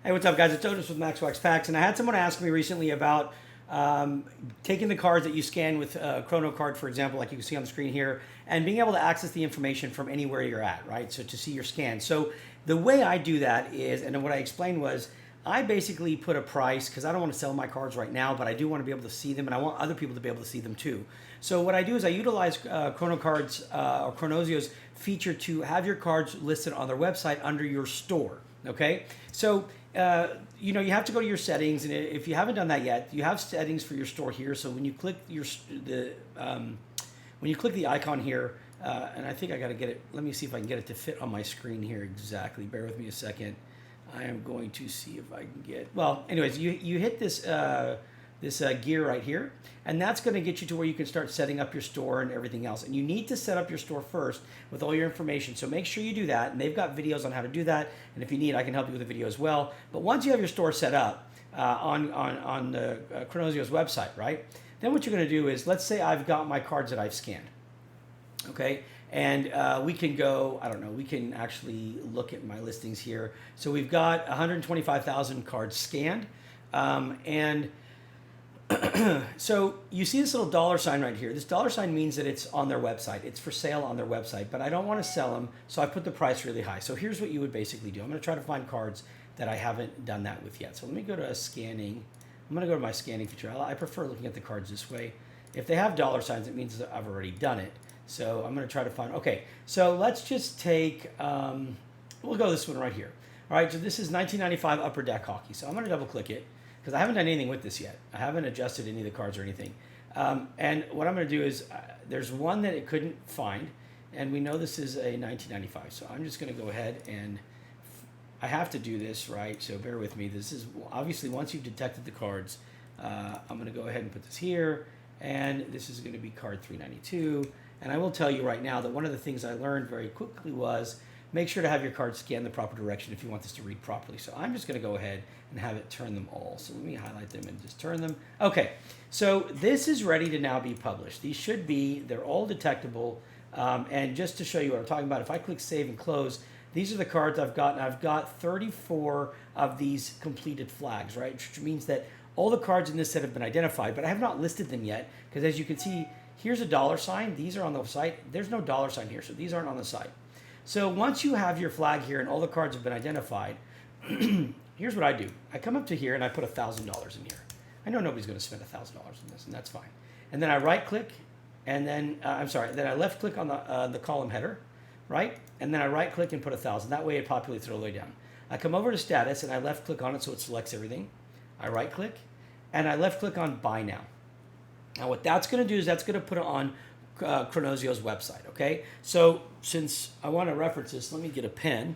Hey, what's up, guys? It's Otis with Max Wax Packs, and I had someone ask me recently about taking the cards that you scan with Kronocard, for example, like you can see on the screen here, and being able to access the information from anywhere you're at, right? So to see your scan. So the way I do that is, and what I explained was, I basically put a price because I don't want to sell my cards right now, but I do want to be able to see them, and I want other people to be able to see them too. So what I do is I utilize Chronocard's or Chronosio's feature to have your cards listed on their website under your store. Okay, so you have to go to your settings, and if you haven't done that yet, you have settings for your store here. So when you click when you click the icon here, and I think I got to get it. Let me see if I can get it to fit on my screen here exactly. Bear with me a second. I am going to see if I can get. Well, anyways, you hit this gear right here, and that's going to get you to where you can start setting up your store and everything else. And you need to set up your store first with all your information. So make sure you do that. And they've got videos on how to do that. And if you need, I can help you with a video as well. But once you have your store set up on the Chronosio's website, right? Then what you're going to do is, let's say I've got my cards that I've scanned. Okay, and we can go, I don't know, we can actually look at my listings here. So we've got 125,000 cards scanned. And so you see this little dollar sign right here. This dollar sign means that it's on their website. It's for sale on their website, but I don't want to sell them, so I put the price really high. So here's what you would basically do. I'm going to try to find cards that I haven't done that with yet. So let me go to scanning. I'm going to go to my scanning feature. I prefer looking at the cards this way. If they have dollar signs, it means that I've already done it. So I'm going to try to find, okay, so let's just take, we'll go this one right here. All right, so this is 1995 Upper Deck Hockey. So I'm going to double click it because I haven't done anything with this yet. I haven't adjusted any of the cards or anything. And what I'm going to do is, there's one that it couldn't find, and we know this is a 1995. So I'm just going to go ahead and I have to do this, right? So bear with me. This is obviously once you've detected the cards, I'm going to go ahead and put this here, and this is going to be card 392. And I will tell you right now that one of the things I learned very quickly was make sure to have your cards scan the proper direction if you want this to read properly. So I'm just going to go ahead and have it turn them all. So let me highlight them and just turn them. Okay, so this is ready to now be published. These should be, they're all detectable. And just to show you what I'm talking about, if I click Save and Close, these are the cards I've got, and I've got 34 of these completed flags, right? Which means that all the cards in this set have been identified, but I have not listed them yet, because as you can see, here's a dollar sign. These are on the site. There's no dollar sign here, so these aren't on the site. So once you have your flag here and all the cards have been identified, here's what I do. I come up to here and I put $1,000 in here. I know nobody's going to spend $1,000 in this, and that's fine. And then I right-click, and then then I left-click on the column header, right? And then I right-click and put 1,000. That way it populates it all the way down. I come over to status and I left-click on it so it selects everything. I right-click and I left-click on Buy Now. Now what that's going to do is that's going to put it on Chronosio's website, okay? So since I want to reference this, let me get a pen,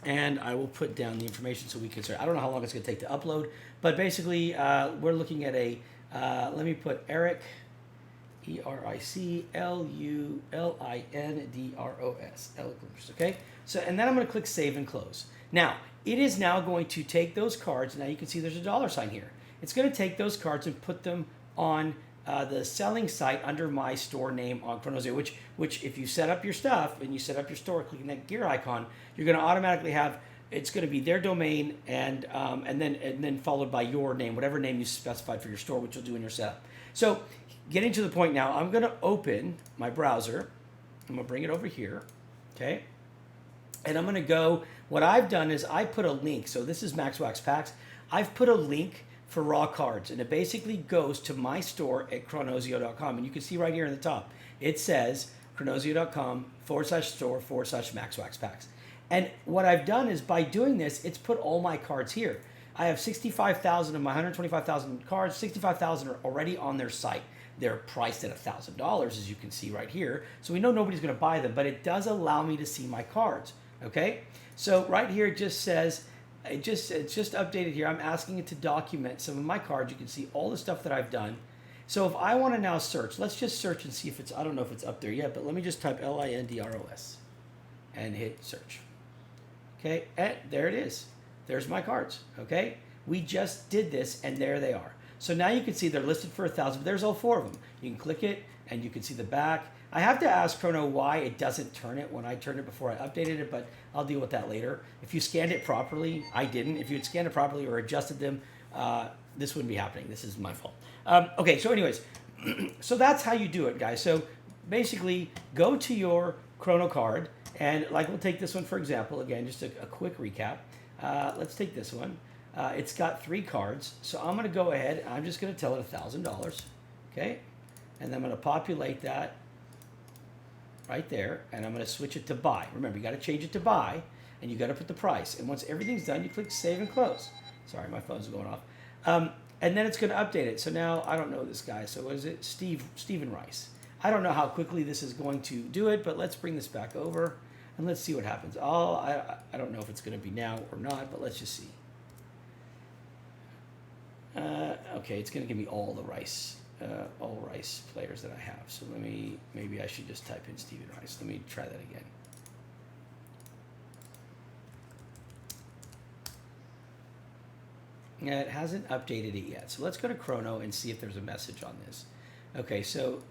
and I will put down the information so we can start. I don't know how long it's going to take to upload, but basically we're looking at a, let me put Eric, ERICLULINDROS, Eliclindros, okay? So, and then I'm going to click Save and Close. Now, it is now going to take those cards. Now you can see there's a dollar sign here. It's going to take those cards and put them on the selling site under my store name on Chronosio, which if you set up your stuff and you set up your store, clicking that gear icon, you're going to automatically have, it's going to be their domain and then followed by your name, whatever name you specified for your store, which you'll do in your setup. So getting to the point now, I'm going to open my browser. I'm going to bring it over here, okay? And I'm going to go, what I've done is I put a link. So this is Max Wax Packs. I've put a link for raw cards, and it basically goes to my store at chronosio.com, and you can see right here in the top it says chronosio.com/store/Max Wax Packs. And what I've done is, by doing this, it's put all my cards here. I have 65,000 of my 125,000 cards. 65,000 are already on their site. They're priced at $1,000, as you can see right here, so we know nobody's going to buy them, but it does allow me to see my cards. Okay, so right here it just says, it's just updated here. I'm asking it to document some of my cards. You can see all the stuff that I've done. So if I want to now search, let's just search and see if it's, I don't know if it's up there yet, but let me just type LINDROS and hit search. Okay, and there it is. There's my cards, okay? We just did this, and there they are. So now you can see they're listed for 1,000, but there's all 4 of them. You can click it, and you can see the back. I have to ask Chrono why it doesn't turn it when I turned it before I updated it, but I'll deal with that later. If you scanned it properly, I didn't. If you had scanned it properly or adjusted them, this wouldn't be happening. This is my fault. Okay, so anyways, so that's how you do it, guys. So basically, go to your Kronocard, and like we'll take this one for example. Again, just a quick recap. Let's take this one. It's got 3 cards, so I'm going to go ahead. I'm just going to tell it $1,000, okay? And then I'm going to populate that right there, and I'm going to switch it to buy. Remember, you got to change it to buy, and you got to put the price. And once everything's done, you click save and close. Sorry, my phone's going off. And then it's going to update it. So now I don't know this guy. So what is it? Stephen Rice. I don't know how quickly this is going to do it, but let's bring this back over and let's see what happens. I don't know if it's going to be now or not, but let's just see. Okay, it's going to give me all Rice players that I have. So maybe I should just type in Stephen Rice. Let me try that again. Yeah, it hasn't updated it yet. So let's go to Chrono and see if there's a message on this. Okay, so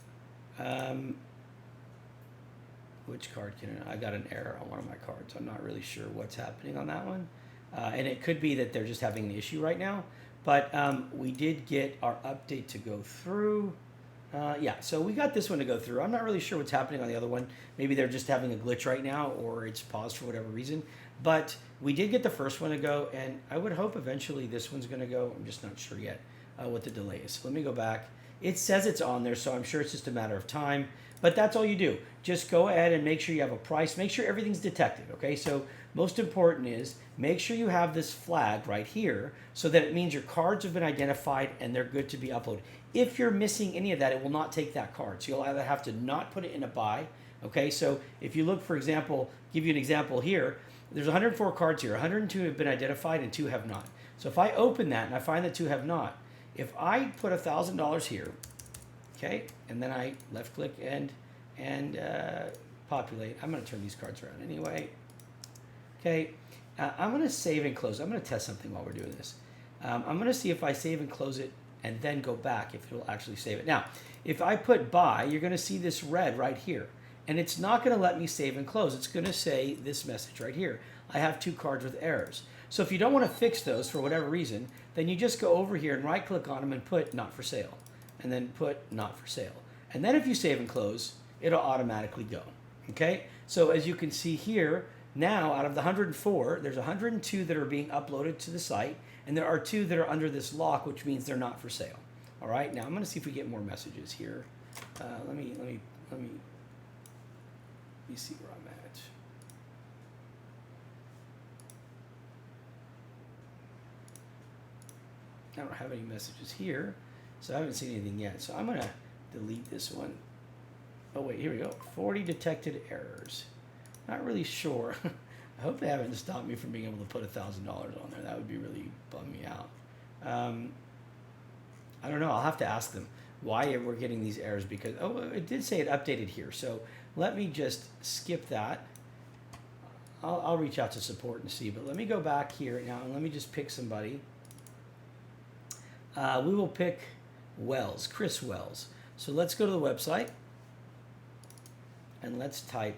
which card I got an error on one of my cards. I'm not really sure what's happening on that one. And it could be that they're just having an issue right now. But we did get our update to go through. Yeah, so we got this one to go through. I'm not really sure what's happening on the other one. Maybe they're just having a glitch right now, or it's paused for whatever reason. But we did get the first one to go, and I would hope eventually this one's going to go. I'm just not sure yet what the delay is. So let me go back. It says it's on there, so I'm sure it's just a matter of time. But that's all you do. Just go ahead and make sure you have a price. Make sure everything's detected, okay? So most important is make sure you have this flag right here so that it means your cards have been identified and they're good to be uploaded. If you're missing any of that, it will not take that card. So you'll either have to not put it in a buy, okay? So if you look, for example, give you an example here, there's 104 cards here. 102 have been identified and 2 have not. So if I open that and I find that 2 have not, if I put $1,000 here, okay, and then I left click and populate, I'm going to turn these cards around anyway. Okay, I'm going to save and close. I'm going to test something while we're doing this. I'm going to see if I save and close it and then go back if it'll actually save it. Now, if I put buy, you're going to see this red right here. And it's not going to let me save and close. It's going to say this message right here. I have 2 cards with errors. So if you don't want to fix those for whatever reason, then you just go over here and right click on them and put not for sale. And then put not for sale. And then if you save and close, it'll automatically go. Okay? So as you can see here, now out of the 104, there's 102 that are being uploaded to the site, and there are 2 that are under this lock, which means they're not for sale. All right? Now I'm going to see if we get more messages here. Let me see where I'm at. I don't have any messages here, so I haven't seen anything yet. So I'm going to delete this one. Oh, wait, here we go. 40 detected errors. Not really sure. I hope they haven't stopped me from being able to put $1,000 on there. That would be really bum me out. I don't know. I'll have to ask them why we're getting these errors because, oh, it did say it updated here. So let me just skip that. I'll reach out to support and see, but let me go back here now and let me just pick somebody. We will pick Wells, Chris Wells. So let's go to the website and let's type,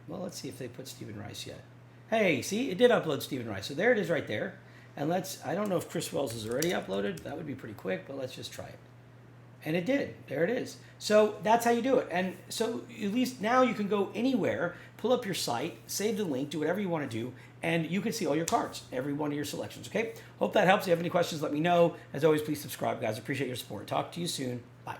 well, let's see if they put Stephen Rice yet. Hey, see, it did upload Stephen Rice. So there it is right there. And I don't know if Chris Wells is already uploaded. That would be pretty quick, but let's just try it. And it did. There it is. So that's how you do it. And so at least now you can go anywhere, pull up your site, save the link, do whatever you want to do, and you can see all your cards, every one of your selections, okay? Hope that helps. If you have any questions, let me know. As always, please subscribe, guys. Appreciate your support. Talk to you soon. Bye.